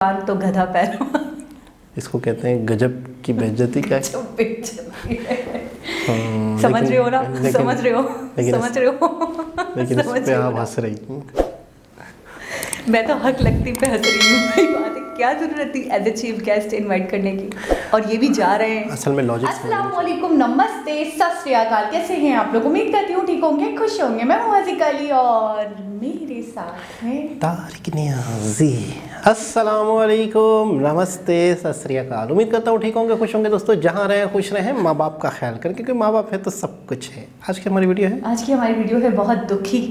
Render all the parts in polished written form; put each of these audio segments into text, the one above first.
तो गधा पैरों। इसको कहते हैं गजब की बेइज्जती। क्या समझ रहे हो ना? समझ रहे हो? लेकिन इस पे आप हंस रही हूँ। मैं तो हक लगती पे हंस रही हूँ। वही बात है, क्या जरूरत थी as a chief guest invite करने की, और ये भी जा रहे हैं। असल में लॉजिक। अस्सलाम वालेकुम, नमस्ते, सत श्री अकाल। कैसे हैं आप लोग? उम्मीद करती हूँ ठीक होंगे, खुश होंगे। मैं हूँ हज़ीका अली और मेरे साथ हैं तारिक नियाज़ी। अस्सलाम वालेकुम, नमस्ते, सत श्री अकाल। उम्मीद करता हूँ ठीक होंगे, खुश होंगे। दोस्तों जहाँ रहें खुश रहें, माँ बाप का ख्याल करें, क्योंकि माँ बाप है तो सब कुछ है। आज की हमारी वीडियो है बहुत दुखी।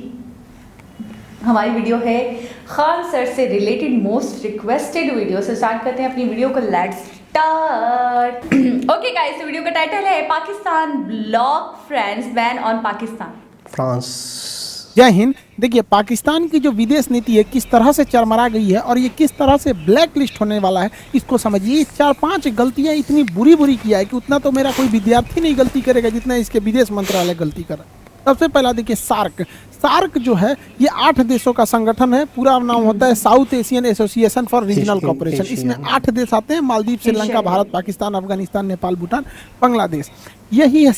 हमारी वीडियो है खान सर से रिलेटेड मोस्ट रिक्वेस्टेड वीडियो से। स्टार्ट करते हैं अपनी वीडियो को। Let's start. Okay guys, video का टाइटल है Pakistan block friends ban on Pakistan France. जय हिंद। देखिए, पाकिस्तान की जो विदेश नीति है किस तरह से चरमरा गई है और ये किस तरह से ब्लैक लिस्ट होने वाला है, इसको समझिए। 4-5 गलतियां इतनी बुरी बुरी किया है कि उतना तो मेरा कोई विद्यार्थी नहीं गलती करेगा जितना इसके विदेश मंत्रालय गलती कर रहा है। सबसे पहला देखिए, सार्क जो है ये 8 देशों का संगठन है। पूरा नाम होता है south Asian association for regional cooperation. इसमें 8 देश आते हैं: मालदीव, श्रीलंका, भारत, पाकिस्तान, अफगानिस्तान, नेपाल, भूटान, बांग्लादेश। यही है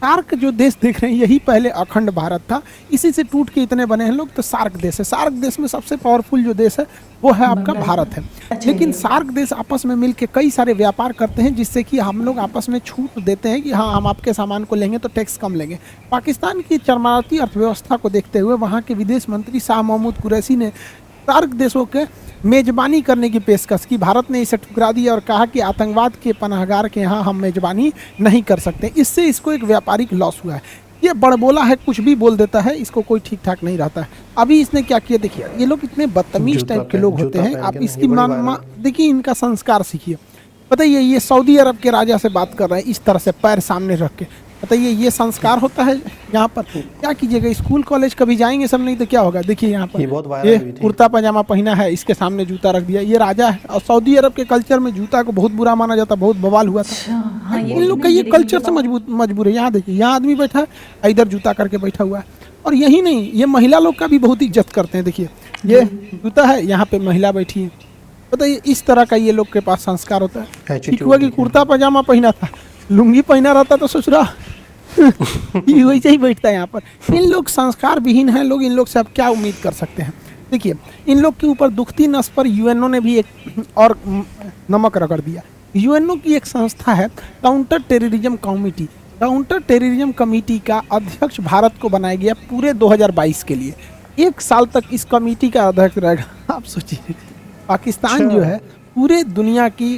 सार्क जो देश देख रहे हैं, यही पहले अखंड भारत था। इसी से टूट के इतने बने हैं लोग। तो सार्क देश है। सार्क देश में सबसे पावरफुल जो देश है वो है आपका भारत है। लेकिन सार्क देश आपस में मिलके कई सारे व्यापार करते हैं, जिससे कि हम लोग आपस में छूट देते हैं कि हाँ, हम आपके सामान को लेंगे तो टैक्स कम लेंगे। पाकिस्तान की चरमराती अर्थव्यवस्था को देखते हुए वहाँ के विदेश मंत्री शाह महमूद कुरैशी ने सार्क देशों के मेजबानी करने की पेशकश की। भारत ने इसे ठुकरा दिया और कहा कि आतंकवाद के पनाहगार के यहाँ हम मेजबानी नहीं कर सकते। इससे इसको एक व्यापारिक लॉस हुआ है। ये बड़बोला है, कुछ भी बोल देता है, इसको कोई ठीक ठाक नहीं रहता है। अभी इसने क्या किया देखिए, ये लोग इतने बदतमीज टाइप के लोग होते हैं। आप इसकी देखिए, इनका संस्कार सीखिए। बताइए, ये सऊदी अरब के राजा से बात कर रहे हैं इस तरह से पैर सामने रख के। बताइए, ये संस्कार होता है यहाँ पर? क्या कीजिएगा, स्कूल कॉलेज कभी जाएंगे सब, नहीं तो क्या होगा। देखिए यहाँ पर ये कुर्ता पजामा पहना है, इसके सामने जूता रख दिया। ये राजा है और सऊदी अरब के कल्चर में जूता को बहुत बुरा माना जाता, बहुत बवाल हुआ था। इन लोग का ये कल्चर से मजबूर है। यहाँ देखिए, यहाँ आदमी बैठा है, इधर जूता करके बैठा हुआ है। और यही नहीं, ये महिला लोग का भी बहुत इज्जत करते हैं। देखिए, ये जूता है, यहाँ पे महिला बैठी है। बताइए, इस तरह का ये लोग के पास संस्कार होता है। ठीक हुआ कि कुर्ता पजामा पहना था, लुंगी पहना रहता तो ससुरा वैसे ही बैठता है यहाँ पर। इन लोग संस्कार विहीन हैं लोग। इन लोग से आप क्या उम्मीद कर सकते हैं? देखिए, इन लोग के ऊपर दुखती नस पर यूएनओ ने भी एक और नमक रगड़ दिया। यूएनओ की एक संस्था है counter terrorism committee. Counter terrorism committee का अध्यक्ष भारत को बनाया गया पूरे 2022 के लिए। 1 साल तक इस कमेटी का अध्यक्ष रहेगा। आप सोचिए, पाकिस्तान जो है पूरे दुनिया की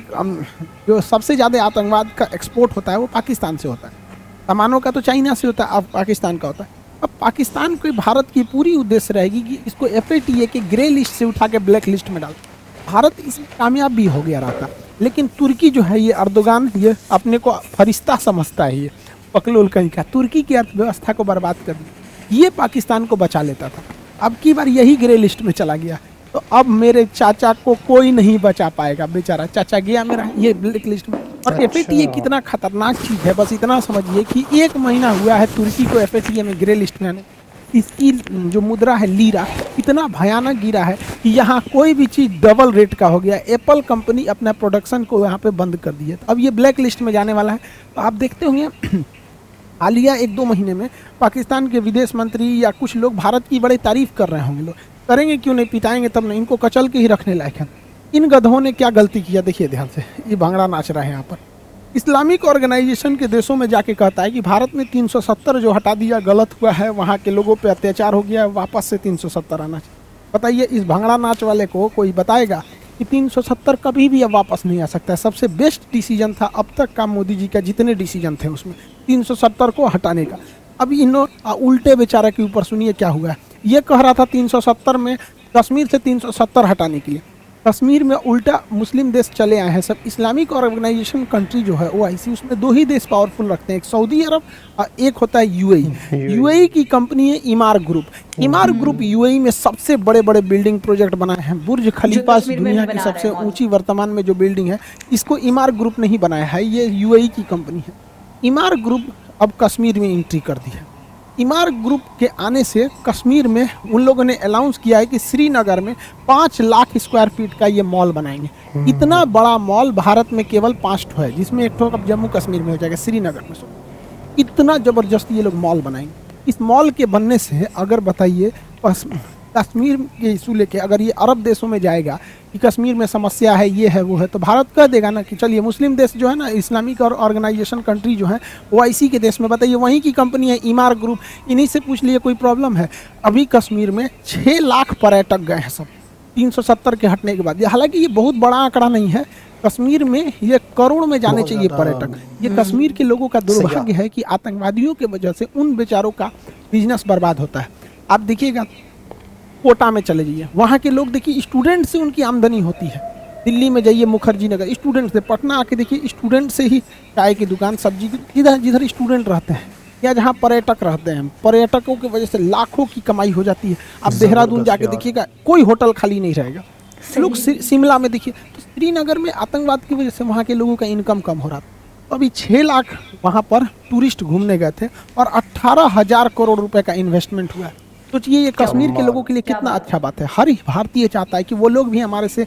जो सबसे ज़्यादा आतंकवाद का एक्सपोर्ट होता है वो पाकिस्तान से होता है। सामानों का तो चाइना से होता है, अब पाकिस्तान का होता है। अब पाकिस्तान को भारत की पूरी उद्देश्य रहेगी कि इसको FATA के ग्रे लिस्ट से उठा के ब्लैक लिस्ट में डाल। भारत इसमें कामयाब भी हो गया रहता, लेकिन तुर्की जो है, ये अर्दोगान, ये अपने को फरिश्ता समझता है। ये पकलोल कहीं का तुर्की की अर्थव्यवस्था को बर्बाद कर दिया। ये पाकिस्तान को बचा लेता था, अब की बार यही ग्रे लिस्ट में चला गया। तो अब मेरे चाचा को कोई नहीं बचा पाएगा। बेचारा चाचा गया मेरा ये ब्लैक लिस्ट में। और FATA कितना खतरनाक चीज़ है, बस इतना समझिए कि 1 महीना हुआ है तुर्की को FATA में ग्रे लिस्ट में आने। इसकी जो मुद्रा है लीरा, इतना भयानक गिरा है कि यहाँ कोई भी चीज़ डबल रेट का हो गया। एप्पल कंपनी अपना प्रोडक्शन को यहाँ पे बंद कर दी है। तो अब ये ब्लैक लिस्ट में जाने वाला है। तो आप देखते होंगे हालिया 1-2 महीने में पाकिस्तान के विदेश मंत्री या कुछ लोग भारत की बड़ी तारीफ कर रहे होंगे। लोग करेंगे क्यों नहीं, पिटाएंगे तब नहीं, इनको कचल के ही रखने लायक है। इन गधों ने क्या गलती किया देखिए ध्यान से। ये भांगड़ा नाच रहा है यहाँ पर। इस्लामिक ऑर्गेनाइजेशन के देशों में जाके कहता है कि भारत ने 370 जो हटा दिया गलत हुआ है, वहाँ के लोगों पे अत्याचार हो गया, वापस से 370 आना चाहिए। बताइए, इस भांगड़ा नाच वाले को कोई बताएगा कि 370 कभी भी अब वापस नहीं आ सकता है। सबसे बेस्ट डिसीजन था अब तक का मोदी जी का, जितने डिसीजन थे उसमें 370 को हटाने का। अब इन उल्टे बेचारा के ऊपर सुनिए क्या हुआ है। ये कह रहा था 370 में कश्मीर से 370 हटाने के लिए। कश्मीर में उल्टा मुस्लिम देश चले आए हैं सब। इस्लामिक ऑर्गेनाइजेशन कंट्री जो है OIC, उसमें 2 ही देश पावरफुल रखते हैं, एक सऊदी अरब और एक होता है UAE। UAE की कंपनी है ईमार ग्रुप। ईमार ग्रुप UAE में सबसे बड़े बड़े बिल्डिंग प्रोजेक्ट बनाए हैं। बुर्ज खलीफा दुनिया की सबसे ऊंची वर्तमान में जो बिल्डिंग है, इसको ईमार ग्रुप ने ही बनाया है। ये UAE की कंपनी है। ईमार ग्रुप अब कश्मीर में एंट्री कर दी है। इमार ग्रुप के आने से कश्मीर में उन लोगों ने अनाउंस किया है कि श्रीनगर में 5 लाख स्क्वायर फीट का ये मॉल बनाएंगे। इतना बड़ा मॉल भारत में केवल 5 ठो है, जिसमें एक ठो अब जम्मू कश्मीर में हो जाएगा, श्रीनगर में। इतना ज़बरदस्त ये लोग मॉल बनाएंगे। इस मॉल के बनने से अगर बताइए कश्मीर के इशू लेके अगर ये अरब देशों में जाएगा कि कश्मीर में समस्या है, ये है वो है, तो भारत कह देगा ना कि चलिए मुस्लिम देश जो है ना, इस्लामिक और ऑर्गेनाइजेशन कंट्री जो है वो इसी के देश में, बताइए वहीं की कंपनी है इमार ग्रुप, इन्हीं से पूछ लिए कोई प्रॉब्लम है। अभी कश्मीर में 6 लाख पर्यटक गए हैं सब 370 के हटने के बाद। हालांकि ये बहुत बड़ा आंकड़ा नहीं है, कश्मीर में ये करोड़ में जाने चाहिए पर्यटक। ये कश्मीर के लोगों का दुर्भाग्य है कि आतंकवादियों के वजह से उन बेचारों का बिजनेस बर्बाद होता है। आप देखिएगा कोटा में चले जाइए, वहाँ के लोग देखिए स्टूडेंट से उनकी आमदनी होती है। दिल्ली में जाइए मुखर्जी नगर, स्टूडेंट से। पटना आके देखिए स्टूडेंट से ही चाय की दुकान, सब्जी की, जिधर जिधर स्टूडेंट रहते हैं या जहाँ पर्यटक रहते हैं, पर्यटकों की वजह से लाखों की कमाई हो जाती है। अब देहरादून जाके देखिएगा कोई होटल खाली नहीं रहेगा। लोग शिमला में देखिए, तो श्रीनगर में आतंकवाद की वजह से वहाँ के लोगों का इनकम कम हो रहा था। तो अभी 6 लाख वहाँ पर टूरिस्ट घूमने गए थे और 18,000 करोड़ रुपए का इन्वेस्टमेंट हुआ है। सोचिए ये कश्मीर के लोगों के लिए कितना अच्छा बात है। हर भारतीय चाहता है कि वो लोग भी हमारे से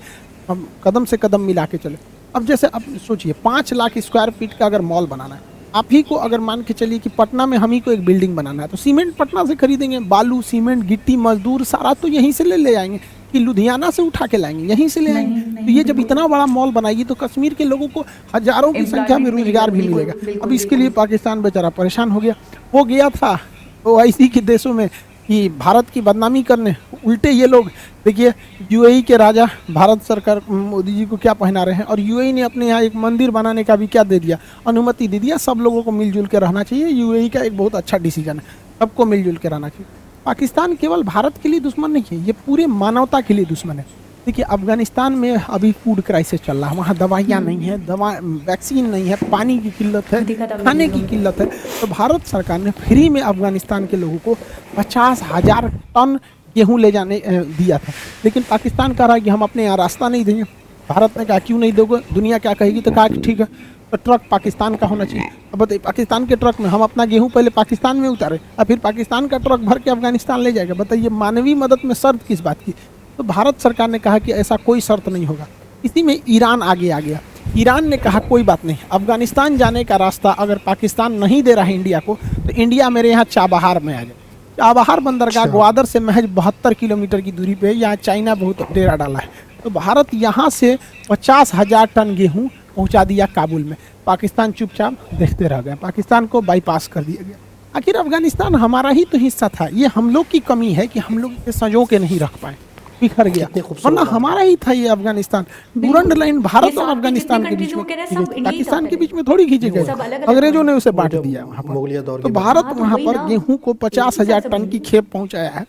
कदम से कदम मिला के चले। अब जैसे अब सोचिए 5 लाख स्क्वायर फीट का अगर मॉल बनाना है, आप ही को अगर मान के चलिए कि पटना में हम ही को एक बिल्डिंग बनाना है, तो सीमेंट पटना से खरीदेंगे, बालू सीमेंट गिट्टी मजदूर सारा तो यहीं से ले आएंगे कि लुधियाना से उठा के लाएंगे, यहीं से ले आएंगे। तो ये जब इतना बड़ा मॉल बनाएगी तो कश्मीर के लोगों को हजारों की संख्या में रोजगार भी मिलेगा। अब इसके लिए पाकिस्तान बेचारा परेशान हो गया। वो गया था OIC के देशों में कि भारत की बदनामी करने, उल्टे ये लोग देखिए UAE के राजा भारत सरकार मोदी जी को क्या पहना रहे हैं, और UAE ने अपने यहाँ एक मंदिर बनाने का भी क्या दे दिया, अनुमति दे दिया। सब लोगों को मिलजुल के रहना चाहिए। UAE का एक बहुत अच्छा डिसीजन है, सबको मिलजुल के रहना चाहिए। पाकिस्तान केवल भारत के लिए दुश्मन नहीं है, ये पूरे मानवता के लिए दुश्मन है। देखिए अफगानिस्तान में अभी फूड क्राइसिस चल रहा है, वहाँ दवाइयाँ नहीं है, वैक्सीन नहीं है, पानी की किल्लत है, खाने की किल्लत है। तो भारत सरकार ने फ्री में अफगानिस्तान के लोगों को 50,000 टन गेहूँ ले जाने दिया था, लेकिन पाकिस्तान कह रहा है कि हम अपने यहाँ रास्ता नहीं देंगे। भारत ने कहा क्यों नहीं दोगे, दुनिया क्या कहेगी, तो कहा कि ठीक है, तो ट्रक पाकिस्तान का होना चाहिए। अब बताइए पाकिस्तान के ट्रक में हम अपना गेहूं पहले पाकिस्तान में उतारे और फिर पाकिस्तान का ट्रक भर के अफगानिस्तान ले जाएगा। बताइए मानवीय मदद में शर्त किस बात की। तो भारत सरकार ने कहा कि ऐसा कोई शर्त नहीं होगा। इसी में ईरान आगे आ गया। ईरान ने कहा कोई बात नहीं, अफगानिस्तान जाने का रास्ता अगर पाकिस्तान नहीं दे रहा है इंडिया को, तो इंडिया मेरे यहाँ चाबहार में आ जाए। चाबहार बंदरगाह ग्वादर से महज 72 किलोमीटर की दूरी पे, यहाँ चाइना बहुत डेरा डाला है। तो भारत यहाँ से 50,000 टन गेहूँ पहुंचा दिया काबुल में। पाकिस्तान चुपचाप देखते रह गए, पाकिस्तान को बाईपास कर दिया गया। आखिर अफगानिस्तान हमारा ही तो हिस्सा था, ये हम लोग की कमी है कि हम लोग इसे संजो के नहीं रख पाए, बिखर गया, वरना हमारा ही था ये अफगानिस्तान। डूरंड लाइन भारत और अफगानिस्तान के बीच में, पाकिस्तान के बीच में थोड़ी खींचे गए, अंग्रेजों ने उसे बांट दिया वहाँ पर। तो भारत वहाँ पर गेहूँ को 50,000 टन की खेप पहुँचाया है।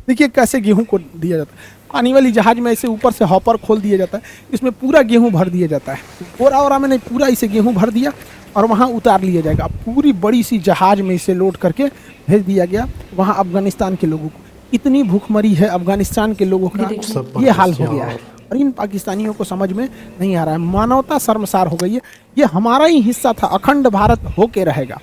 देखिए कैसे गेहूँ को दिया जाता है, पानी वाली जहाज में ऐसे ऊपर से हॉपर खोल दिया जाता है, इसमें पूरा गेहूं भर दिया जाता है। बोरा में नहीं, पूरा इसे गेहूं भर दिया और वहां उतार लिया जाएगा। पूरी बड़ी सी जहाज में इसे लोड करके भेज दिया गया वहां अफगानिस्तान के लोगों को। इतनी भूखमरी है अफगानिस्तान के लोगों का, ये हाल हो गया है और इन पाकिस्तानियों को समझ में नहीं आ रहा है। मानवता शर्मसार हो गई है। ये हमारा ही हिस्सा था, अखंड भारत होके रहेगा।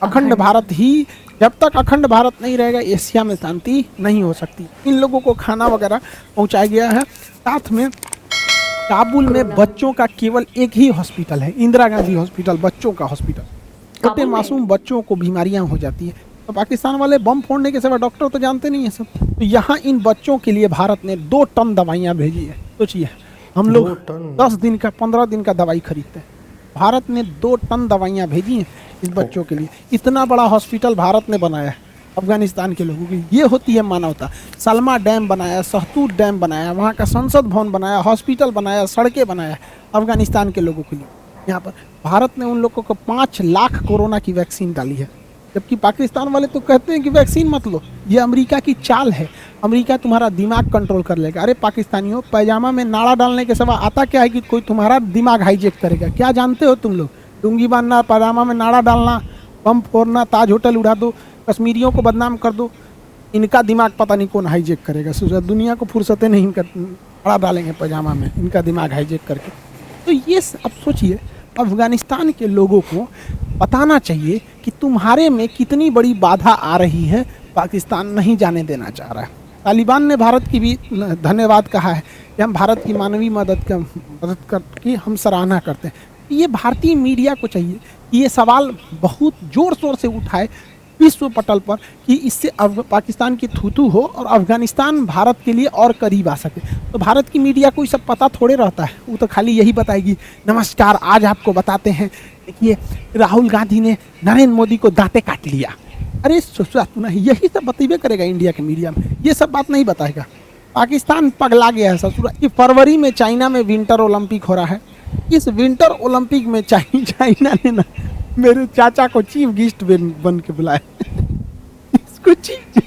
अखंड भारत ही, जब तक अखंड भारत नहीं रहेगा एशिया में शांति नहीं हो सकती। इन लोगों को खाना वगैरह पहुंचाया गया है। साथ में काबुल में बच्चों का केवल एक ही हॉस्पिटल है, इंदिरा गांधी हॉस्पिटल, बच्चों का हॉस्पिटल। छोटे मासूम बच्चों को बीमारियां हो जाती है। तो पाकिस्तान वाले बम फोड़ने के सिवा डॉक्टर तो जानते नहीं है सब। तो यहाँ इन बच्चों के लिए भारत ने 2 टन दवाइयाँ भेजी है। सोचिए हम लोग 10 दिन का 15 दिन का दवाई खरीदते हैं, भारत ने 2 टन दवाइयाँ भेजी हैं इस बच्चों के लिए। इतना बड़ा हॉस्पिटल भारत ने बनाया है अफगानिस्तान के लोगों की। ये होती है मानवता। सलमा डैम बनाया, सहतूत डैम बनाया, वहाँ का संसद भवन बनाया, हॉस्पिटल बनाया, सड़कें बनाया अफगानिस्तान के लोगों के लिए। यहाँ पर भारत ने उन लोगों को 5 लाख कोरोना की वैक्सीन डाली है, जबकि पाकिस्तान वाले तो कहते हैं कि वैक्सीन मत लो, ये अमेरिका की चाल है, अमेरिका तुम्हारा दिमाग कंट्रोल कर लेगा। अरे पाकिस्तानियों, पैजामा में नाड़ा डालने के सिवा आता क्या है कि कोई तुम्हारा दिमाग हाईजेक करेगा? क्या जानते हो तुम लोग? लुंगी बांधना, पैजामा में नाड़ा डालना, बम फोड़ना, ताज होटल उड़ा दो, कश्मीरियों को बदनाम कर दो, इनका दिमाग पता नहीं कौन हाईजेक करेगा। दुनिया को फुर्सतें नहीं कर, नाड़ा डालेंगे पैजामा में, इनका दिमाग हाईजेक करके। तो ये अब सोचिए अफगानिस्तान के लोगों को बताना चाहिए कि तुम्हारे में कितनी बड़ी बाधा आ रही है, पाकिस्तान नहीं जाने देना चाह रहा है। तालिबान ने भारत की भी धन्यवाद कहा है कि हम भारत की मानवीय मदद की हम सराहना करते हैं। ये भारतीय मीडिया को चाहिए कि ये सवाल बहुत ज़ोर शोर से उठाए विश्व पटल पर कि इससे पाकिस्तान की थूथू हो और अफगानिस्तान भारत के लिए और करीब आ सके। तो भारत की मीडिया को ये सब पता थोड़े रहता है, वो तो खाली यही बताएगी, नमस्कार आज आपको बताते हैं देखिए राहुल गांधी ने नरेंद्र मोदी को दांते काट लिया। अरे सुना यही सब बतेबे करेगा इंडिया के मीडिया में, ये सब बात नहीं बताएगा। पाकिस्तान पगला गया है ससुरा। कि फरवरी में चाइना में विंटर ओलंपिक हो रहा है, इस विंटर ओलंपिक में चाइना ने ना मेरे चाचा को चीफ गेस्ट बन के बुलाया इसको चीफ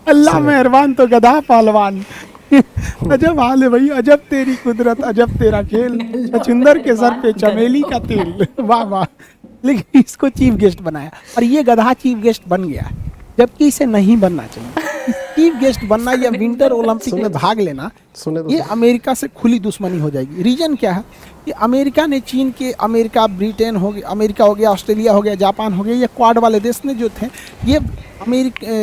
अल्लाह मेहरबान तो गधा पहलवान। अजब हाल है भाई, अजब तेरी कुदरत, अजब तेरा खेल, छछुंदर के सर पे चमेली का तेल, वाह वाह। लेकिन इसको चीफ गेस्ट बनाया और ये गधा चीफ गेस्ट बन गया, जबकि इसे नहीं बनना चाहिए। चीफ गेस्ट बनना या विंटर ओलंपिक में भाग लेना, ये अमेरिका से खुली दुश्मनी हो जाएगी। रीजन क्या है कि अमेरिका ने चीन के, अमेरिका ब्रिटेन हो गया, अमेरिका हो गया, ऑस्ट्रेलिया हो गया, जापान हो गया, ये क्वाड वाले देश ने जो थे ये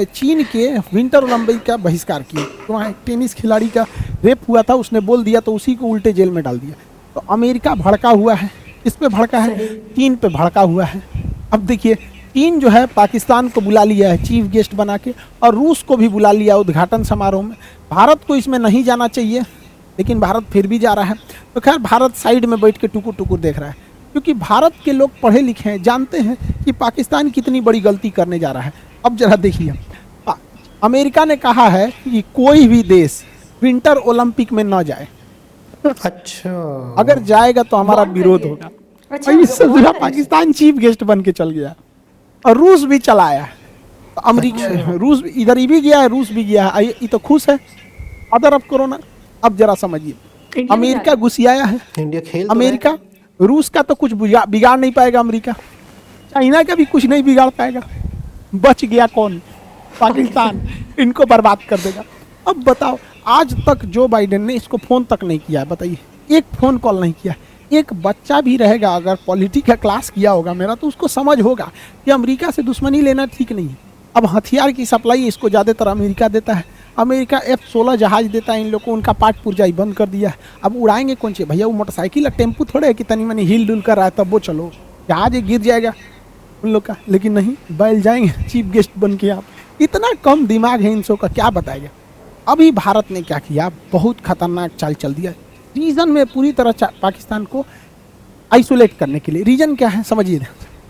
चीन के विंटर ओलंपिक का बहिष्कार किए। तो वहाँ एक टेनिस खिलाड़ी का रेप हुआ था, उसने बोल दिया तो उसी को उल्टे जेल में डाल दिया। तो अमेरिका भड़का हुआ है, इस पे भड़का है, चीन पे भड़का हुआ है। अब देखिए चीन जो है पाकिस्तान को बुला लिया है चीफ गेस्ट बना के, और रूस को भी बुला लिया उद्घाटन समारोह में। भारत को इसमें नहीं जाना चाहिए, लेकिन भारत फिर भी जा रहा है। तो खैर भारत साइड में बैठ के टुकुर टुकुर देख रहा है, क्योंकि भारत के लोग पढ़े लिखे हैं, जानते हैं कि पाकिस्तान कितनी बड़ी गलती करने जा रहा है। अब जरा देखिए, अमेरिका ने कहा है कि कोई भी देश विंटर ओलंपिक में न जाए। अच्छा, अगर जाएगा तो हमारा विरोध होगा। अच्छा, पाकिस्तान चीफ गेस्ट बन के चल गया और रूस भी चला आया। तो अमेरिका, रूस इधर ही भी गया है, रूस भी गया है, ये तो खुश है अदर ऑफ कोरोना। अब जरा समझिए, अमेरिका घुसियाया है, इंडिया खेल अमेरिका, रूस का तो कुछ बिगाड़ नहीं पाएगा अमेरिका, चाइना का भी कुछ नहीं बिगाड़ पाएगा। बच गया कौन? पाकिस्तान, इनको बर्बाद कर देगा। अब बताओ, आज तक जो बाइडेन ने इसको फ़ोन तक नहीं किया है, बताइए, एक फ़ोन कॉल नहीं किया। एक बच्चा भी रहेगा अगर पॉलिटिक्स का क्लास किया होगा मेरा, तो उसको समझ होगा कि अमेरिका से दुश्मनी लेना ठीक नहीं है। अब हथियार की सप्लाई इसको ज़्यादातर अमेरिका देता है, अमेरिका F-16 जहाज़ देता है इन लोग को, उनका पार्ट पुर्जा ही बंद कर दिया है। अब उड़ाएंगे कौन से भैया? वो मोटरसाइकिल और टेम्पू थोड़े है कि तनी मनी हिल डुल कर रहा है तब वो चलो, जहाज गिर जाएगा उन लोग का। लेकिन नहीं, बैल जाएंगे चीफ गेस्ट बन के। आप इतना कम दिमाग है इन सब का, क्या बताएगा। अभी भारत ने क्या किया, बहुत खतरनाक चाल चल दिया रीजन में, पूरी तरह पाकिस्तान को आइसोलेट करने के लिए। रीजन क्या है समझिए,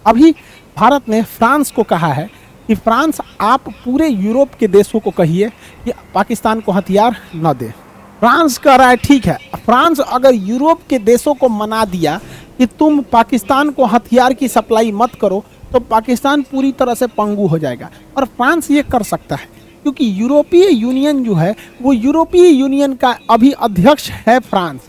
अभी भारत ने फ्रांस को कहा है कि फ्रांस आप पूरे यूरोप के देशों को कहिए कि पाकिस्तान को हथियार न दे। फ्रांस कह रहा है ठीक है, फ्रांस अगर यूरोप के देशों को मना दिया कि तुम पाकिस्तान को हथियार की सप्लाई मत करो, तो पाकिस्तान पूरी तरह से पंगु हो जाएगा। और फ्रांस ये कर सकता है क्योंकि यूरोपीय यूनियन जो है वो यूरोपीय यूनियन का अभी अध्यक्ष है फ्रांस।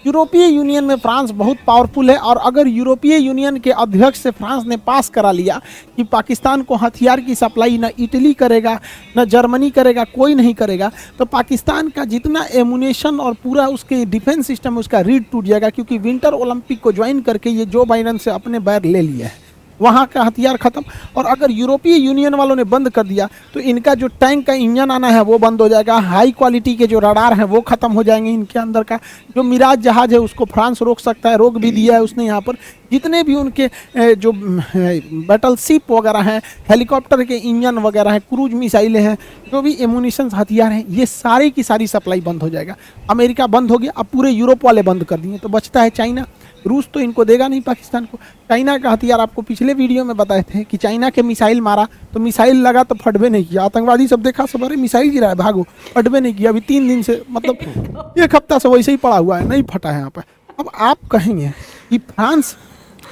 यूरोपीय यूनियन में फ्रांस बहुत पावरफुल है, और अगर यूरोपीय यूनियन के अध्यक्ष से फ्रांस ने पास करा लिया कि पाकिस्तान को हथियार की सप्लाई न इटली करेगा न जर्मनी करेगा, कोई नहीं करेगा, तो पाकिस्तान का जितना एमुनेशन और पूरा उसके डिफेंस सिस्टम उसका रीढ़ टूट जाएगा। क्योंकि विंटर ओलंपिक को ज्वाइन करके ये जो बाइडेन से अपने बैर ले लिए है, वहाँ का हथियार ख़त्म। और अगर यूरोपीय यूनियन वालों ने बंद कर दिया तो इनका जो टैंक का इंजन आना है वो बंद हो जाएगा, हाई क्वालिटी के जो रडार हैं वो ख़त्म हो जाएंगे इनके अंदर का। जो मिराज जहाज़ है उसको फ्रांस रोक सकता है, रोक भी दिया है उसने। यहाँ पर जितने भी उनके जो बैटल शिप वगैरह हैं, हेलीकॉप्टर के इंजन वगैरह हैं, क्रूज मिसाइलें हैं, जो भी एमुनिशन हथियार हैं, ये सारी की सारी सप्लाई बंद हो जाएगा। अमेरिका बंद हो गया, अब पूरे यूरोप वाले बंद कर दिए, तो बचता है चाइना। रूस तो इनको देगा नहीं पाकिस्तान को। चाइना का हथियार आपको पिछले वीडियो में बताए थे कि चाइना के मिसाइल मारा तो मिसाइल लगा तो फटबे नहीं किया। आतंकवादी सब देखा, सब अरे मिसाइल गिरा है भागो, फटबे नहीं किया। अभी 3 दिन से, मतलब 1 हफ्ता से वैसे ही पड़ा हुआ है, नहीं फटा है यहाँ पर। अब आप कहेंगे कि फ्रांस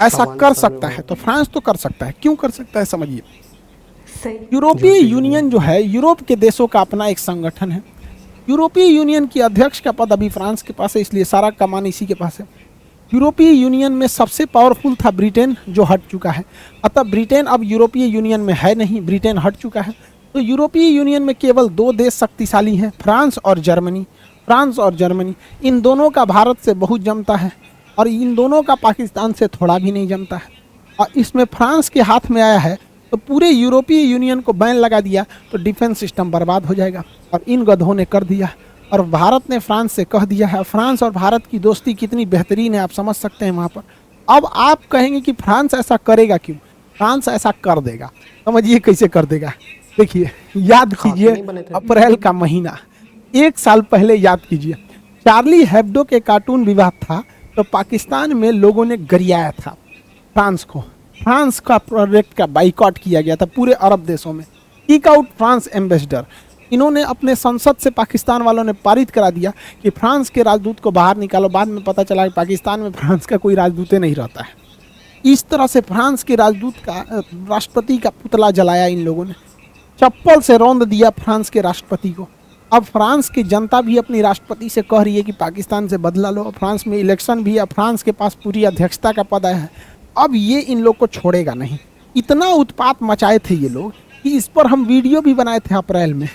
ऐसा कर सकता है, तो फ्रांस तो कर सकता है। क्यों कर सकता है समझिए। यूरोपीय यूनियन जो है, यूरोप के देशों का अपना एक संगठन है। यूरोपीय यूनियन की अध्यक्ष का पद अभी फ्रांस के पास है, इसलिए सारा कमान इसी के पास है। यूरोपीय यूनियन में सबसे पावरफुल था ब्रिटेन, जो हट चुका है। अतः ब्रिटेन अब यूरोपीय यूनियन में है नहीं, ब्रिटेन हट चुका है। तो यूरोपीय यूनियन में केवल 2 देश शक्तिशाली हैं, फ्रांस और जर्मनी। फ्रांस और जर्मनी, इन दोनों का भारत से बहुत जमता है, और इन दोनों का पाकिस्तान से थोड़ा भी नहीं जमता है। और इसमें फ्रांस के हाथ में आया है तो पूरे यूरोपीय यूनियन को बैन लगा दिया तो डिफेंस सिस्टम बर्बाद हो जाएगा। और इन गधों ने कर दिया और भारत ने फ्रांस से कह दिया है। फ्रांस और भारत की दोस्ती कितनी बेहतरीन है आप समझ सकते हैं वहाँ पर। अब आप कहेंगे कि फ्रांस ऐसा करेगा क्यों? फ्रांस ऐसा कर देगा, समझिए कैसे कर देगा। देखिए, याद कीजिए अप्रैल का महीना, 1 साल पहले याद कीजिए, चार्ली हेब्डो के कार्टून विवाद था तो पाकिस्तान में लोगों ने गरियाया था फ्रांस को। फ्रांस का प्रोडक्ट का बाइकआउट किया गया था पूरे अरब देशों में। किक आउट फ्रांस एम्बेसडर, इन्होंने अपने संसद से पाकिस्तान वालों ने पारित करा दिया कि फ्रांस के राजदूत को बाहर निकालो। बाद में पता चला कि पाकिस्तान में फ्रांस का कोई राजदूत नहीं रहता है। इस तरह से फ्रांस के राजदूत का, राष्ट्रपति का पुतला जलाया इन लोगों ने, चप्पल से रौंद दिया फ्रांस के राष्ट्रपति को। अब फ्रांस की जनता भी अपनी राष्ट्रपति से कह रही है कि पाकिस्तान से बदला लो। फ्रांस में इलेक्शन भी है, फ्रांस के पास पूरी अध्यक्षता का पद है। अब ये इन लोग को छोड़ेगा नहीं। इतना उत्पात मचाए थे ये लोग कि इस पर हम वीडियो भी बनाए थे अप्रैल में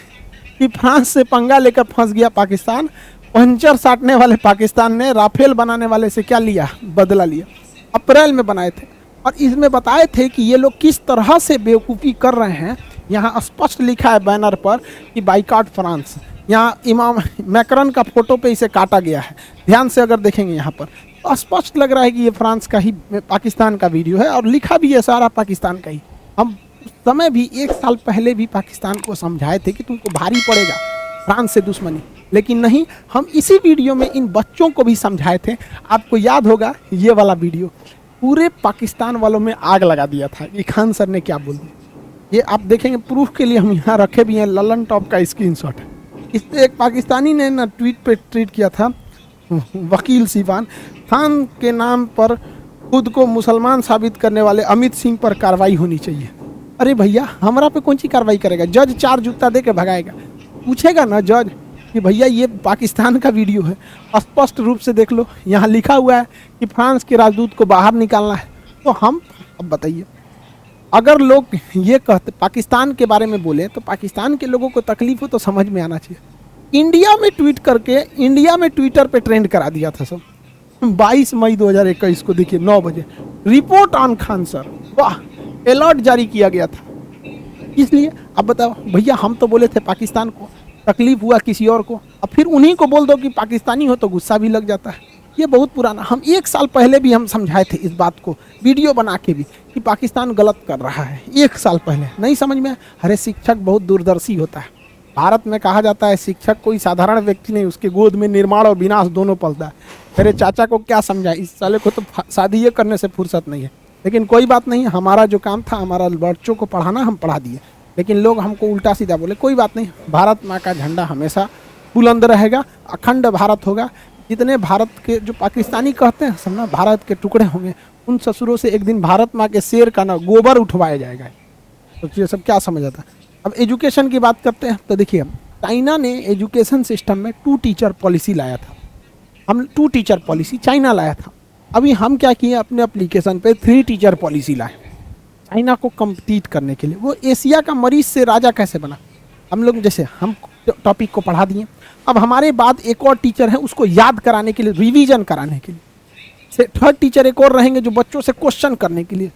कि फ्रांस से पंगा लेकर फंस गया पाकिस्तान। पंचर साटने वाले पाकिस्तान ने राफेल बनाने वाले से क्या लिया? बदला लिया। अप्रैल में बनाए थे और इसमें बताए थे कि ये लोग किस तरह से बेवकूफ़ी कर रहे हैं। यहाँ स्पष्ट लिखा है बैनर पर कि बाइकआउट फ्रांस। यहाँ इमाम मैकरन का फोटो पे इसे काटा गया है। ध्यान से अगर देखेंगे यहाँ पर तो स्पष्ट लग रहा है कि ये फ्रांस का ही, पाकिस्तान का वीडियो है और लिखा भी है सारा पाकिस्तान का ही। हम उस समय भी 1 साल पहले भी पाकिस्तान को समझाए थे कि तुमको भारी पड़ेगा फ्रांस से दुश्मनी, लेकिन नहीं। हम इसी वीडियो में इन बच्चों को भी समझाए थे। आपको याद होगा ये वाला वीडियो, पूरे पाकिस्तान वालों में आग लगा दिया था। ये खान सर ने क्या बोल दिया ये आप देखेंगे। प्रूफ के लिए हम यहाँ रखे भी हैं, ललन टॉप का स्क्रीनशॉट है। इससे एक पाकिस्तानी ने ना ट्वीट पे ट्वीट किया था, वकील सिवान खान के नाम पर खुद को मुसलमान साबित करने वाले अमित सिंह पर कार्रवाई होनी चाहिए। अरे भैया, हमारा पे कौन सी कार्रवाई करेगा? जज 4 जूता दे के भगाएगा। पूछेगा ना जज कि भैया ये पाकिस्तान का वीडियो है, स्पष्ट रूप से देख लो, यहाँ लिखा हुआ है कि फ्रांस के राजदूत को बाहर निकालना है। तो हम अब बताइए, अगर लोग ये कहते पाकिस्तान के बारे में बोले तो पाकिस्तान के लोगों को तकलीफ हो तो समझ में आना चाहिए। इंडिया में ट्वीट करके इंडिया में ट्विटर पे ट्रेंड करा दिया था सब। 22 मई 2021 को देखिए 9 बजे रिपोर्ट ऑन खान सर, वाह, अलर्ट जारी किया गया था। इसलिए अब बताओ भैया, हम तो बोले थे पाकिस्तान को, तकलीफ हुआ किसी और को, अब फिर उन्हीं को बोल दो कि पाकिस्तानी हो तो गुस्सा भी लग जाता है। ये बहुत पुराना, हम 1 साल पहले भी हम समझाए थे इस बात को, वीडियो बना के भी, कि पाकिस्तान गलत कर रहा है। 1 साल पहले नहीं समझ में। अरे शिक्षक बहुत दूरदर्शी होता है। भारत में कहा जाता है शिक्षक कोई साधारण व्यक्ति नहीं, उसके गोद में निर्माण और विनाश दोनों पलता है। मेरे चाचा को क्या समझाए, इस साले को तो शादी ये करने से फुर्सत नहीं है। लेकिन कोई बात नहीं, हमारा जो काम था, हमारा बच्चों को पढ़ाना, हम पढ़ा दिए। लेकिन लोग हमको उल्टा सीधा बोले, कोई बात नहीं, भारत माँ का झंडा हमेशा बुलंद रहेगा, अखंड भारत होगा। जितने भारत के जो पाकिस्तानी कहते हैं सब ना भारत के टुकड़े होंगे, उन ससुरों से एक दिन भारत माँ के शेर का ना गोबर उठवाया जाएगा। तो ये सब क्या समझ आता है। अब एजुकेशन की बात करते हैं तो देखिए, चाइना ने एजुकेशन सिस्टम में 2 टीचर पॉलिसी लाया था। हम 2 टीचर पॉलिसी चाइना लाया था। अभी हम क्या किए, अपने एप्लीकेशन पे 3 टीचर पॉलिसी लाए चाइना को कम्पीट करने के लिए। वो एशिया का मरीज से राजा कैसे बना। हम लोग जैसे हम टॉपिक को पढ़ा दिए, अब हमारे बाद एक और टीचर है, उसको याद कराने के लिए, रिवीजन कराने के लिए। 3rd टीचर एक और रहेंगे जो बच्चों से क्वेश्चन करने के लिए।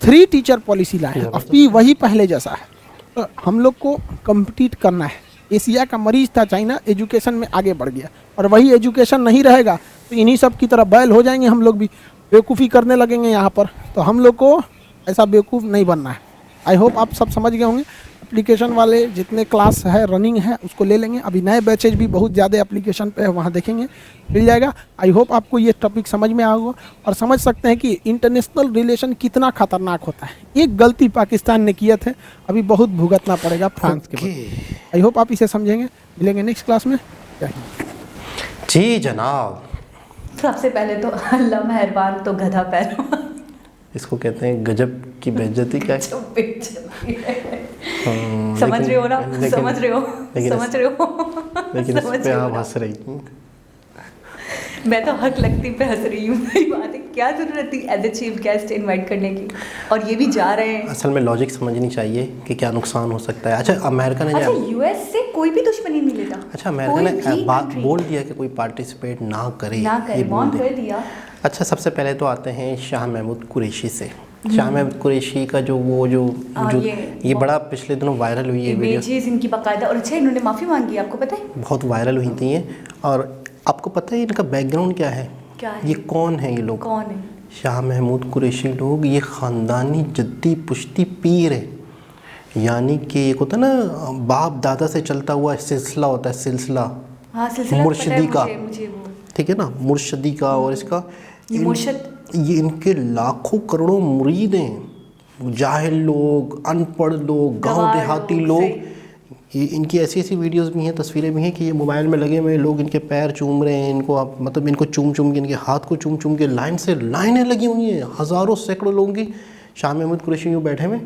3 टीचर पॉलिसी लाए हैं। अब भी वही पहले जैसा है। तो हम लोग को कम्पीट करना है। एशिया का मरीज था चाइना, एजुकेशन में आगे बढ़ गया, और वही एजुकेशन नहीं रहेगा तो इन्हीं सब की तरह बैल हो जाएंगे। हम लोग भी बेवकूफ़ी करने लगेंगे यहाँ पर। तो हम लोग को ऐसा बेवकूफ़ नहीं बनना है। आई होप आप सब समझ गए होंगे। एप्लीकेशन वाले जितने क्लास है रनिंग है उसको ले लेंगे। अभी नए बैचेज भी बहुत ज़्यादा एप्लीकेशन पे है, वहाँ देखेंगे, मिल जाएगा। आई होप आपको ये टॉपिक समझ में आएगा और समझ सकते हैं कि इंटरनेशनल रिलेशन कितना खतरनाक होता है। एक गलती पाकिस्तान ने किए थे, अभी बहुत भुगतना पड़ेगा फ्रांस के बाद। आई होप आप इसे समझेंगे। मिलेंगे नेक्स्ट क्लास में। जी जनाब। सबसे पहले तो अल्लाह मेहरबान तो गधा पैरो, इसको कहते हैं गजब की बेइज्जती। क्या समझ रहे हो ना, समझ रहे हो, समझ रहे हो। लेकिन इस पे आप हंस रही हूँ। मैं तो हक लगती पे हंस रही हूँ। मेरी बात है, क्या जरूरत थी as a chief guest invite करने की, और ये भी जा रहे हैं। असल में लॉजिक समझनी चाहिए कि क्या नुकसान हो सकता है। अच्छा अमेरिका ने, अच्छा यूएस से कोई भी दुश्मनी नहीं लेता। अच्छा अमेरिका ने बात बोल दिया कि कोई पार्टिसिपेट ना करे, ये बोल कर दिया। अच्छा सबसे पहले तो आते हैं शाह महमूद कुरैशी से। शाह महमूद कुरैशी का जो ये बड़ा पिछले दिनों वायरल हुई है वीडियो, इमेजेस इनकी बाकायदा। और अच्छा इन्होंने माफ़ी मांगी, आपको पता है? बहुत वायरल हुई थी ये। और आपको पता है इनका बैकग्राउंड क्या है? क्या है? ये कौन है? ये लोग कौन है? शाह महमूद कुरैशी लोग ये ख़ानदानी जद्दी पुश्ती पीर है, यानी कि एक होता है ना बाप दादा से चलता हुआ सिलसिला होता है, सिलसिला हाँ, सिलसिला मुर्शिदी का, मुझे वो ठीक है ना, मुर्शिदी का। और इसका ये इनके लाखों करोड़ों मुरीद हैं, जाहिल लोग, अनपढ़ लोग, गांव देहाती लोग। ये इनकी ऐसी ऐसी वीडियोस भी हैं, तस्वीरें भी हैं कि ये मोबाइल में लगे हुए लोग इनके पैर चूम रहे हैं, इनको आप मतलब इनको चूम चूम के, इनके हाथ को चूम चूम के लाइनें लगी हुई हैं, हज़ारों सैकड़ों लोगों की। शाह महमूद कुरैशी यूँ बैठे हुए,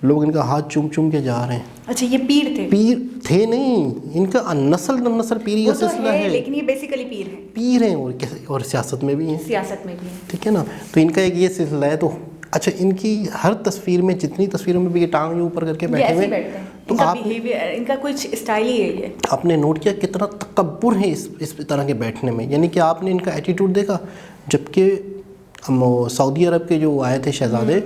लोग इनका हाथ चूम चूम के जा रहे हैं। अच्छा, ये पीर थे? पीर थे नहीं, इनका नस्ल पीरी का सिलसिला है, लेकिन ये बेसिकली पीर हैं। और सियासत में भी हैं, ठीक है ना। तो इनका एक ये सिलसिला है। तो अच्छा, इनकी हर तस्वीर में, जितनी तस्वीरों में भी ये टांग ऊपर करके बैठे हुए, तो आप इनका कुछ स्टाइल ही है ये। आपने नोट किया कितना तकब्बुर है इस तरह के बैठने में, यानी कि आपने इनका एटीट्यूड देखा। जबकि सऊदी अरब के जो आए थे शहजादे,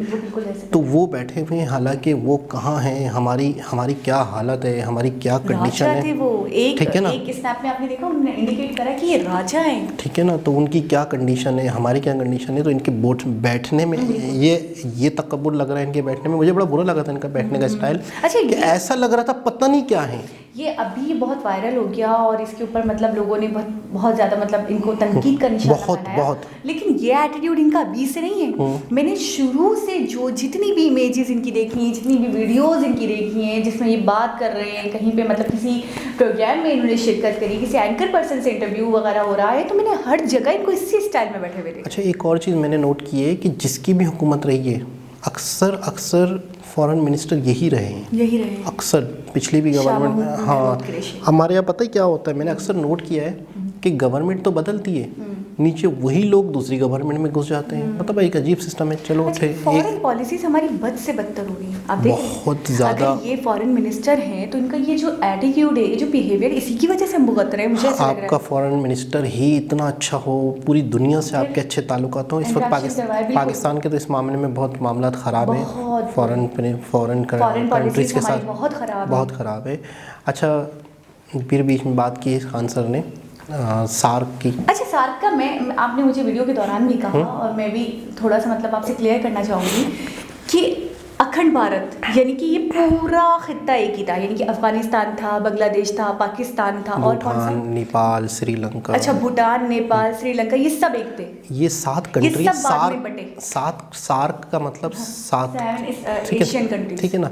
तो वो बैठे हुए हैं, हालांकि वो कहाँ हैं, हमारी क्या हालत है, हमारी क्या कंडीशन है, वो ठीक है ना। एक स्नैप में आपने देखा, उन्होंने इंडिकेट करा कि ये राजा हैं, ठीक है ना। तो उनकी क्या कंडीशन है, हमारी क्या कंडीशन है। तो इनके बैठने में ये तकब्बुर लग रहा है इनके बैठने में। मुझे बड़ा बुरा लगा था इनका बैठने का स्टाइल। अच्छा, कि ऐसा लग रहा था पता नहीं क्या है। ये अभी बहुत वायरल हो गया और इसके ऊपर मतलब लोगों ने बहुत ज़्यादा मतलब इनको तनकीद का निशाना बनाया। लेकिन ये एटीट्यूड इनका अभी से नहीं है। मैंने शुरू से जो जितनी भी इमेजेस इनकी देखी हैं, जितनी भी वीडियोस इनकी देखी हैं, जिसमें ये बात कर रहे हैं, कहीं पे मतलब किसी प्रोग्राम में इन्होंने शिरकत करी, किसी एंकर पर्सन से इंटरव्यू वगैरह हो रहा है, तो मैंने हर जगह इनको इसी स्टाइल में बैठे हुए देखा। अच्छा, एक और चीज़ मैंने नोट की है कि जिसकी भी हुकूमत रही है, अक्सर फॉरेन मिनिस्टर यही रहे हैं अक्सर। पिछली भी गवर्नमेंट, हाँ, हमारे यहाँ पता ही क्या होता है, मैंने अक्सर नोट किया है कि गवर्नमेंट तो बदलती है, नीचे वही लोग दूसरी गवर्नमेंट में घुस जाते हैं। मतलब एक अजीब सिस्टम है। चलो, फॉरेन पॉलिसीज हमारी बद से बदतर हो रही है। आप देखिए, बहुत ज़्यादा। अगर ये फॉरेन मिनिस्टर हैं तो इनका ये जो एटीट्यूड है, ये जो बिहेवियर, इसी की वजह से हम भुगत रहे हैं। मुझे ऐसा लग रहा है आपका फॉरेन मिनिस्टर ही इतना अच्छा हो, पूरी दुनिया से आपके अच्छे ताल्लुकात हो। इस वक्त पाकिस्तान के तो इस मामले में बहुत मामला ख़राब है, फॉरेन कंट्रीज़ के साथ बहुत ख़राब है। अच्छा, फिर बीच में बात की खान सर ने सार्क की। अच्छा, सार्क का आपने मुझे वीडियो के दौरान भी कहा और मैं भी थोड़ा सा मतलब आपसे क्लियर करना चाहूँगी कि अखंड भारत यानी कि ये पूरा खित्ता एक ही था, यानी कि अफगानिस्तान था, बांग्लादेश था, पाकिस्तान था, और कौन सा, नेपाल, श्रीलंका। अच्छा, भूटान, नेपाल, श्रीलंका, ये सब एक थे। ये 7 कंट्री, सार्क का मतलब 7 एशियन कंट्रीज, ठीक है ना।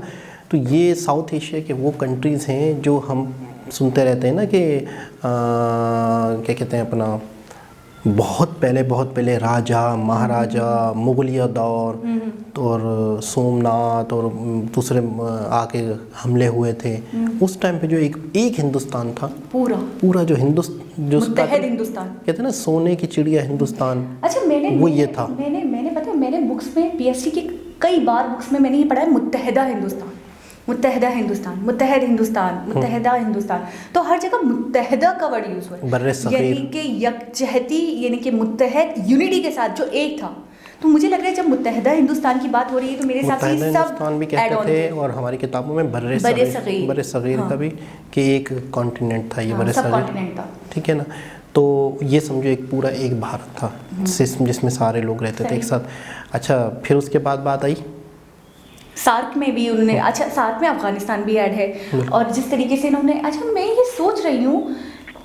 तो ये साउथ एशिया के वो कंट्रीज़ हैं जो हम सुनते रहते हैं ना कि क्या कहते हैं अपना, बहुत पहले राजा महाराजा, मुगलिया दौर और सोमनाथ और दूसरे आके हमले हुए थे। उस टाइम पे जो एक हिंदुस्तान था, पूरा जो मुत्तहद हिंदुस्तान कहते हैं ना, सोने की चिड़िया हिंदुस्तान। अच्छा, वो ये था। मैंने पता है, मैंने बुक्स में पीएचडी के कई बार बुक्स में मैंने ये पढ़ा है, मुत्तहदा हिंदुस्तान, मुत्तहदा हिंदुस्तान, मुत्तहद हिंदुस्तान, मुत्तहदा हिंदुस्तान। तो हर जगह मुत्तहदा का वर्ड यूज हुआ है, यानी कि यकजहती, यानी कि मुत्तहद, यूनिटी के साथ जो एक था। तो मुझे लग रहा है जब मुत्तहदा हिंदुस्तान की बात हो रही है तो मेरे हिसाब से सब हिंदुस्तान भी कहते थे, और हमारी किताबों में बर्रे सगीर का भी कि एक कॉन्टिनेंट था, ये बर्रे सगीर, ठीक है ना। तो ये समझो एक पूरा एक भारत था जिसमें सारे लोग रहते थे एक साथ। अच्छा, फिर उसके बाद बात आई सार्क में भी उन्होंने, अच्छा, सार्क में अफगानिस्तान भी ऐड है। और जिस तरीके से इन्होंने, अच्छा, मैं ये सोच रही हूँ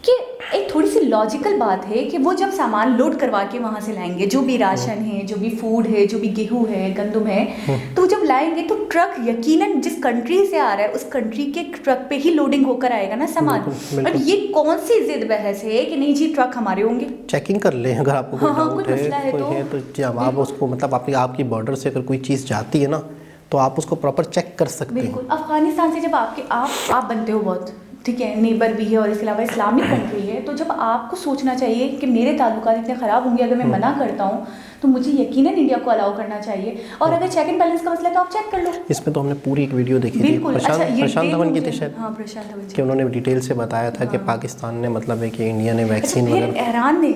कि एक थोड़ी सी लॉजिकल बात है कि वो जब सामान लोड करवा के वहाँ से लाएंगे, जो भी राशन है, जो भी फूड है, जो भी गेहूँ है, गंदम है, तो जब लाएंगे तो ट्रक यकीनन जिस कंट्री से आ रहा है उस कंट्री के ट्रक पे ही लोडिंग होकर आएगा ना सामान। और ये कौन सी जिद बहस है कि नहीं जी ट्रक हमारे होंगे, चेकिंग कर ले अगर आपको कोई डाउट है तो जब आप उसको मतलब आपकी बॉर्डर से अगर कोई चीज़ जाती है ना तो आप उसको प्रॉपर चेक कर सकते हैं। बिल्कुल। अफगानिस्तान से जब आप बनते हो बहुत, ठीक है, नेबर भी है और इसके अलावा इस्लामिक कंट्री है, तो जब आपको सोचना चाहिए कि मेरे ताल्लुकात इतने ख़राब होंगे अगर मैं मना करता हूँ, तो मुझे यकीनन इंडिया को अलाउ करना चाहिए। और अगर चेक एंड बैलेंस का मसला है तो आप चेक कर लो। इसमें तो हमने पूरी एक वीडियो देखी थी, प्रशांत धवन की थी शायद, हाँ, प्रशांत धवन कि उन्होंने डिटेल से बताया था कि पाकिस्तान ने मतलब है कि इंडिया ने वैक्सीन वगैरह, ईरान ने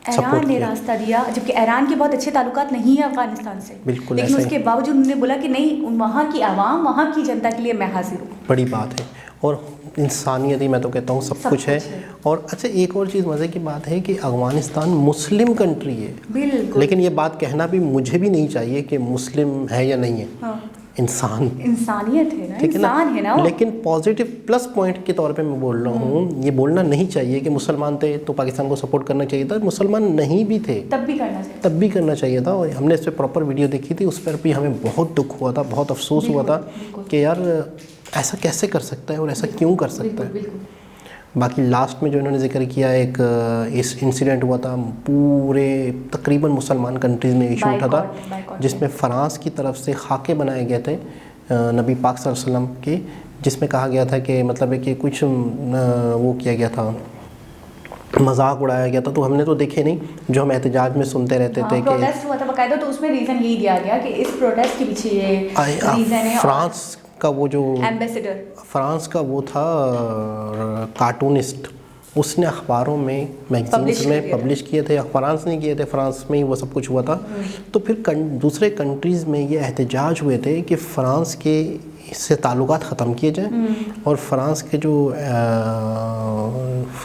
ईरान सपोर्ट ने किया। रास्ता दिया, जबकि ईरान के बहुत अच्छे ताल्लुकात नहीं है अफगानिस्तान से, बिल्कुल लेकिन ऐसा ही। उसके बावजूद उन्होंने बोला कि नहीं, वहाँ की आवाम, वहाँ की जनता के लिए मैं हाजिर हूँ। बड़ी बात है, और इंसानियत ही मैं तो कहता हूँ सब कुछ है। और अच्छा, एक और चीज़ मज़े की बात है कि अफ़गानिस्तान मुस्लिम कंट्री है, बिल्कुल। लेकिन ये बात कहना भी मुझे भी नहीं चाहिए कि मुस्लिम है या नहीं है। हाँ। इंसानियत है ना, ठीक इंसान है ना वो। लेकिन पॉजिटिव प्लस पॉइंट के तौर पे मैं बोल रहा हूँ, ये बोलना नहीं चाहिए कि मुसलमान थे तो पाकिस्तान को सपोर्ट करना चाहिए था, मुसलमान नहीं भी थे तब भी करना चाहिए, तब भी करना चाहिए था। और हमने इस पर प्रॉपर वीडियो देखी थी, उस पर भी हमें बहुत दुख हुआ था, बहुत अफसोस हुआ था कि यार ऐसा कैसे कर सकता है और ऐसा क्यों कर सकता है। बाकी लास्ट में जो इन्होंने जिक्र किया, एक इस इंसिडेंट हुआ था, पूरे तकरीबन मुसलमान कंट्रीज़ में इशू उठा था, जिसमें फ़्रांस की तरफ से खाके बनाए गए थे नबी पाक सल्लल्लाहु अलैहि वसल्लम के, जिसमें कहा गया था कि मतलब है कि कुछ वो किया गया था, मजाक उड़ाया गया था। तो हमने तो देखे नहीं, जो हम एहतजाज में सुनते रहते थे कि प्रोटेस्ट हुआ था बकायदा, तो उसमें रीज़न यही दिया गया कि इस प्रोटेस्ट के पीछे ये रीज़न है। फ्रांस का वो जो एम्बेसडर, फ्रांस का वो था कार्टूनिस्ट, उसने अखबारों में, मैगजीन्स में पब्लिश किए थे। फ्रांस ने किए थे, फ्रांस में ही वो सब कुछ हुआ था। तो फिर दूसरे कंट्रीज़ में ये एहतजाज हुए थे कि फ़्रांस के इससे ताल्लुकात ख़त्म किए जाएं और फ्रांस के जो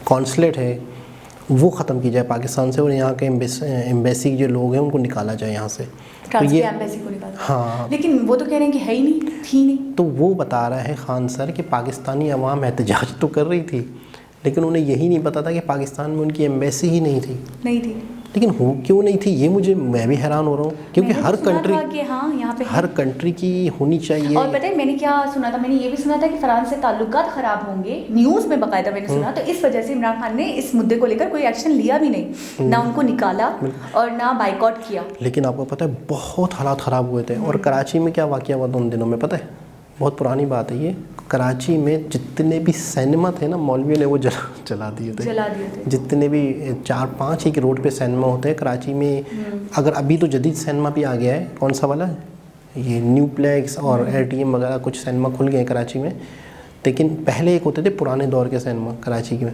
कॉन्सुलेट है वो ख़त्म की जाए पाकिस्तान से, और यहाँ के एम्बेसी के जो लोग हैं उनको निकाला जाए यहाँ से। तो ये एम्बेसी को निकाला। हाँ, लेकिन वो तो कह रहे हैं कि है ही नहीं, थी नहीं। तो वो बता रहा है खान सर कि पाकिस्तानी अवाम एहतजाज तो कर रही थी, लेकिन उन्हें यही नहीं पता था कि पाकिस्तान में उनकी एम्बेसी ही नहीं थी। लेकिन हो क्यों नहीं थी, ये मैं भी हैरान हो रहा हूँ, क्योंकि हर कंट्री यहाँ पे हर कंट्री की होनी चाहिए। और पता है मैंने क्या सुना था, मैंने ये भी सुना था कि फ्रांस से ताल्लुकात ख़राब होंगे, न्यूज़ में बाकायदा मैंने सुना। तो इस वजह से इमरान खान ने इस मुद्दे को लेकर कोई एक्शन लिया भी नहीं, ना उनको निकाला और ना बाइकआउट किया। लेकिन आपको पता है बहुत हालात ख़राब हुए थे। और कराची में क्या वाक़या हुआ था उन दिनों में, पता है? बहुत पुरानी बात है ये। कराची में जितने भी सिनेमा थे ना, मौलवियों ने वो जला दिए थे। जितने भी 4-5 एक रोड पे सिनेमा होते हैं कराची में। अगर अभी तो जदीद सिनेमा भी आ गया है, कौन सा वाला, ये न्यूप्लेक्स और ATM वगैरह कुछ सिनेमा खुल गए हैं कराची में, लेकिन पहले एक होते थे पुराने दौर के सिनेमा कराची में,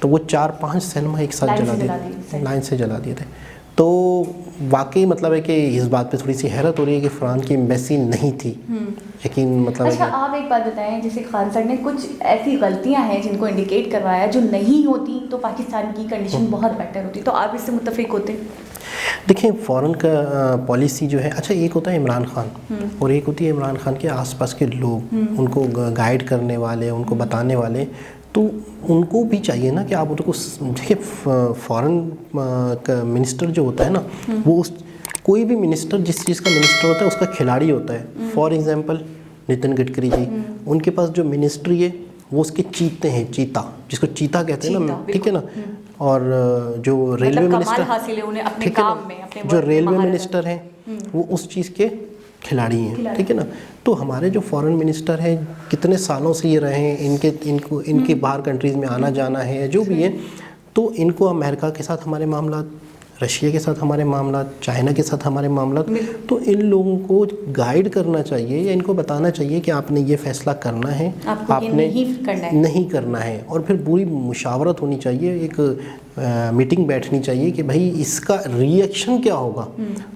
तो वो 4-5 सिनेमा एक साथ लाइन से जला दिए थे। तो वाकई मतलब है कि इस बात पे थोड़ी सी हैरत हो रही है कि फ्रांस की एम्बेसी नहीं थी, यकीन मतलब। अच्छा, आप एक बात बताएं, जैसे खान सर ने कुछ ऐसी गलतियां हैं जिनको इंडिकेट करवाया, जो नहीं होती तो पाकिस्तान की कंडीशन बहुत बेटर होती, तो आप इससे मुत्तफिक होते? देखिए, फ़ॉरेन का पॉलिसी जो है, अच्छा एक होता है इमरान खान और एक होती है इमरान खान के आसपास के लोग, उनको गाइड करने वाले, उनको बताने वाले। तो उनको भी चाहिए ना कि आप उनको देखिए, फॉरेन मिनिस्टर जो होता है ना, वो कोई भी मिनिस्टर जिस चीज़ का मिनिस्टर होता है उसका खिलाड़ी होता है। फॉर एग्जांपल नितिन गडकरी जी, उनके पास जो मिनिस्ट्री है वो उसके चीते हैं, चीता जिसको चीता कहते हैं ना, ठीक है ना। और जो रेलवे मिनिस्टर, जो रेलवे मिनिस्टर हैं वो उस चीज़ के खिलाड़ी हैं, ठीक है ना। तो हमारे जो फॉरेन मिनिस्टर हैं कितने सालों से ये रहे हैं, इनके बाहर कंट्रीज़ में आना जाना है, जो भी है, तो इनको अमेरिका के साथ हमारे मामला, रशिया के साथ हमारे मामला, चाइना के साथ हमारे मामला, तो इन लोगों को गाइड करना चाहिए या इनको बताना चाहिए कि आपने ये फैसला करना है, आपने नहीं करना है। और फिर पूरी मुशावरत होनी चाहिए, एक मीटिंग बैठनी चाहिए कि भाई इसका रिएक्शन क्या होगा।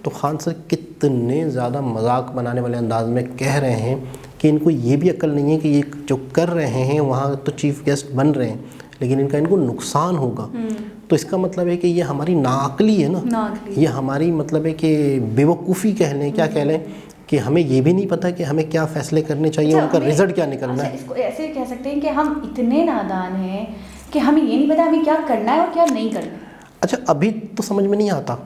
तो खान सर कितने ज़्यादा मजाक बनाने वाले अंदाज में कह रहे हैं कि इनको ये भी अक्ल नहीं है कि ये जो कर रहे हैं वहाँ तो चीफ गेस्ट बन रहे हैं, लेकिन इनको नुकसान होगा। तो इसका मतलब है कि ये हमारी नाअक्ली है ना, ये हमारी मतलब है कि बेवकूफ़ी कह लें, क्या कह लें, कि हमें ये भी नहीं पता कि हमें क्या फ़ैसले करने चाहिए, उनका रिजल्ट क्या निकलना है। इसको ऐसे कह सकते हैं कि हम इतने नादान हैं कि हमें ये नहीं पता हमें क्या करना है और क्या नहीं करना है। अच्छा, अभी तो समझ में नहीं आता,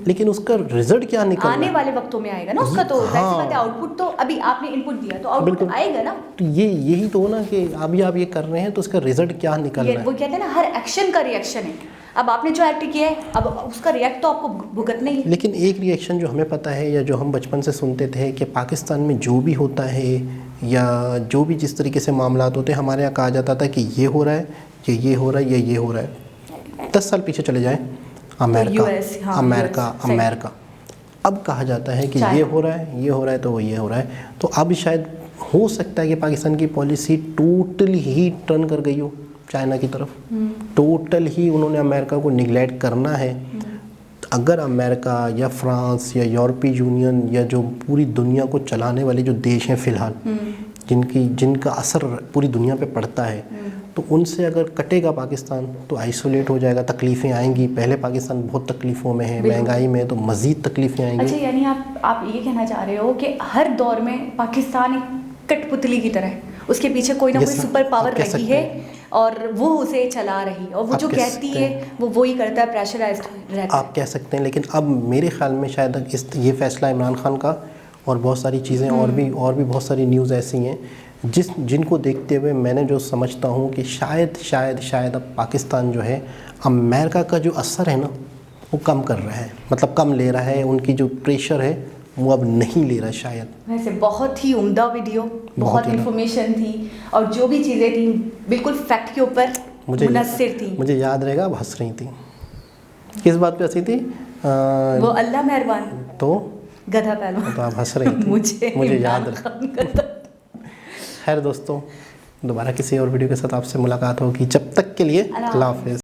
लेकिन उसका रिजल्ट क्या निकलना आने वाले वक्तों में आएगा ना उसका। तो वैसे बात है, आउटपुट तो अभी आपने इनपुट दिया तो आउटपुट आएगा ना। तो यही तो ना कि अभी आप ये कर रहे हैं तो उसका रिजल्ट क्या निकलना है। वो कहते हैं ना, हर एक्शन का रिएक्शन है। अब आपने जो एक्ट किया है, अब उसका रिएक्ट तो आपको भुगतना ही है। लेकिन एक रिएक्शन जो हमें पता है या जो हम बचपन से सुनते थे कि पाकिस्तान में जो भी होता है या जो भी जिस तरीके से मामलात होते हैं, हमारे यहाँ कहा जाता था कि ये हो रहा है, ये हो रहा है, ये हो रहा है। 10 साल पीछे चले जाएं, अमेरिका अब कहा जाता है कि ये हो रहा है, ये हो रहा है, तो ये हो रहा है। तो अब शायद हो सकता है कि पाकिस्तान की पॉलिसी टोटली ही टर्न कर गई हो, चाइना की तरफ। टोटल ही उन्होंने अमेरिका को निगलेक्ट करना है। अगर अमेरिका या फ्रांस या यूरोपीय यूनियन या जो पूरी दुनिया को चलाने वाले जो देश हैं फ़िलहाल, जिनका असर पूरी दुनिया पे पड़ता है, तो उनसे अगर कटेगा पाकिस्तान तो आइसोलेट हो जाएगा, तकलीफ़ें आएंगी। पहले पाकिस्तान बहुत तकलीफ़ों में है, महंगाई में है, तो मज़ीद तकलीफ़ें आएंगी। अच्छा, यानी आप ये कहना चाह रहे हो कि हर दौर में पाकिस्तान एक कठपुतली की तरह है, उसके पीछे कोई ना कोई सुपर पावर रही है और वो उसे चला रही है, और वो जो कहती है वो ही करता है, प्रेशराइज्ड रहता है। आप कह सकते हैं, लेकिन अब मेरे ख्याल में शायद ये फैसला इमरान खान का और बहुत सारी चीज़ें और भी बहुत सारी न्यूज़ ऐसी हैं जिनको देखते हुए मैंने जो समझता हूँ कि शायद अब पाकिस्तान जो है अमेरिका का जो असर है ना वो कम कर रहा है, मतलब कम ले रहा है। उनकी जो प्रेशर है वो अब नहीं ले रहा शायद। वैसे बहुत ही उम्दा वीडियो, बहुत इन्फॉर्मेशन थी और जो भी चीज़ें थी बिल्कुल फैक्ट के ऊपर मुनस्सिर थी। मुझे याद रहेगा अब हंस रही थी, किस बात पे हंसी थी? वो अल्लाह मेहरबान तो गधा पहलवान, तो आप हंस रही थी मुझे याद रहा। खैर दोस्तों, दोबारा किसी और वीडियो के साथ आपसे मुलाकात होगी, जब तक के लिए अल्लाह हाफ़िज़।